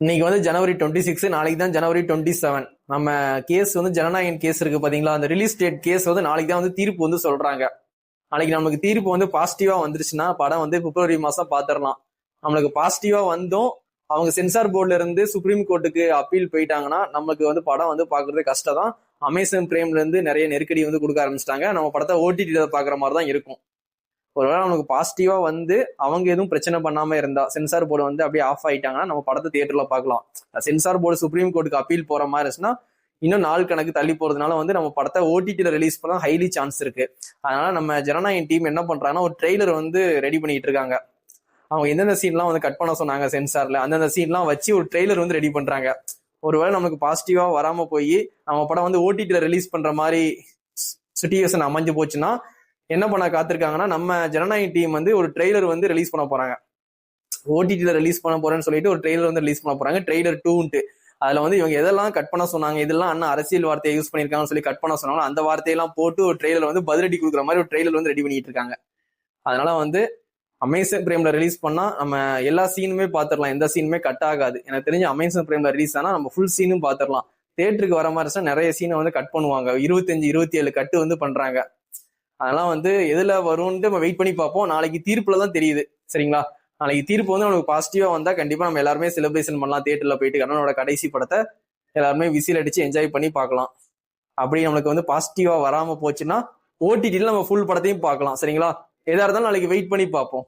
இன்னைக்கு வந்து ஜனவரி 26, நாளைக்கு தான் ஜனவரி 27. நம்ம கேஸ் வந்து ஜனநாயகன் கேஸ் இருக்கு பாத்தீங்களா, அந்த ரிலீஸ் டேட் கேஸ் வந்து நாளைக்கு தான் வந்து தீர்ப்பு வந்து சொல்றாங்க. நாளைக்கு நமக்கு தீர்ப்பு வந்து பாசிட்டிவா வந்துருச்சுன்னா படம் வந்து பிப்ரவரி மாசம் பாத்திரலாம். நம்மளுக்கு பாசிட்டிவா வந்தும் அவங்க சென்சார் போர்டுல இருந்து சுப்ரீம் கோர்ட்டுக்கு அப்பீல் போயிட்டாங்கன்னா நமக்கு வந்து படம் வந்து பாக்குறது கஷ்டம் தான். அமேசான் பிரைம்ல இருந்து நிறைய நெருக்கடி வந்து கொடுக்க ஆரம்பிச்சிட்டாங்க. நம்ம படத்தை ஓடிடில பாக்குற மாதிரி தான் இருக்கும். ஒருவேளை நமக்கு பாசிட்டிவா வந்து அவங்க எதுவும் பிரச்சனை பண்ணாம இருந்தா, சென்சார் போர்டு வந்து அப்படியே ஆஃப் ஆயிட்டாங்கன்னா நம்ம படத்தை தியேட்டர்ல பார்க்கலாம். சென்சார் போர்டு சுப்ரீம் கோர்ட்டுக்கு அப்பீல் போற மாதிரி இருந்துச்சுன்னா இன்னும் நாள் கணக்கு தள்ளி போறதுனால வந்து நம்ம படத்தை ஓடிடில ரிலீஸ் பண்ண ஹைலி சான்ஸ் இருக்கு. அதனால நம்ம ஜனநாயகன் டீம் என்ன பண்றாங்கன்னா ஒரு ட்ரெய்லர் வந்து ரெடி பண்ணிட்டு இருக்காங்க. அவங்க எந்தெந்த சீன்லாம் வந்து கட் பண்ண சொன்னாங்க சென்சார்ல, அந்தந்த சீன்லாம் வச்சு ஒரு ட்ரெய்லர் வந்து ரெடி பண்றாங்க. ஒருவேளை நமக்கு பாசிட்டிவா வராம போய் நம்ம படம் வந்து ஓடிடில ரிலீஸ் பண்ற மாதிரி சிச்சுவேஷன் அமைஞ்சு போச்சுன்னா என்ன பண்ண காத்திருக்காங்கன்னா, நம்ம ஜனநாயக டீம் வந்து ஒரு ட்ரெய்லர் வந்து ரிலீஸ் பண்ண போறாங்க. ஓடிடில ரிலீஸ் பண்ண போறேன்னு சொல்லிட்டு ஒரு ட்ரெய்லர் வந்து ரிலீஸ் பண்ண போறாங்க, ட்ரெய்லர் 2ன்ட்டு. அதுல வந்து இவங்க எதெல்லாம் கட் பண்ண சொன்னாங்க, இதெல்லாம் அண்ணா அரசியல் வார்த்தையை யூஸ் பண்ணிருக்காங்கன்னு சொல்லி கட் பண்ண சொன்னாங்க, அந்த வார்த்தையெல்லாம் போட்டு ஒரு ட்ரெய்லர் வந்து பதிலடி கொடுக்குற மாதிரி ஒரு ட்ரெய்லர் வந்து ரெடி பண்ணிட்டு இருக்காங்க. அதனால வந்து அமேசான் பிரைம்ல ரிலீஸ் பண்ணா நம்ம எல்லா சீனுமே பாத்திரலாம், எந்த சீனுமே கட் ஆகாது. எனக்கு தெரிஞ்சு அமேசான் பிரைம்ல ரிலீஸ் ஆனா நம்ம ஃபுல் சீனும் பாத்திரலாம். தியேட்டருக்கு வர மாதிரி நிறைய சீனை வந்து கட் பண்ணுவாங்க, 25, 27 கட்டு வந்து பண்றாங்க. அதெல்லாம் வந்து எதுல வரும்னு நம்ம வெயிட் பண்ணி பார்ப்போம். நாளைக்கு தீர்ப்புல தான் தெரியுது, சரிங்களா? நாளைக்கு தீர்ப்பு வந்து நமக்கு பாசிட்டிவா வந்தா கண்டிப்பா நம்ம எல்லாருமே செலிப்ரேஷன் பண்ணலாம். தியேட்டர்ல போயிட்டு கண்ணனோட கடைசி படத்தை எல்லாருமே விசில் அடிச்சு என்ஜாய் பண்ணி பார்க்கலாம். அப்படி நம்மளுக்கு வந்து பாசிட்டிவா வராம போச்சுன்னா ஓடிடில நம்ம ஃபுல் படத்தையும் பார்க்கலாம், சரிங்களா? எதா இருந்தாலும் நாளைக்கு வெயிட் பண்ணி பார்ப்போம்.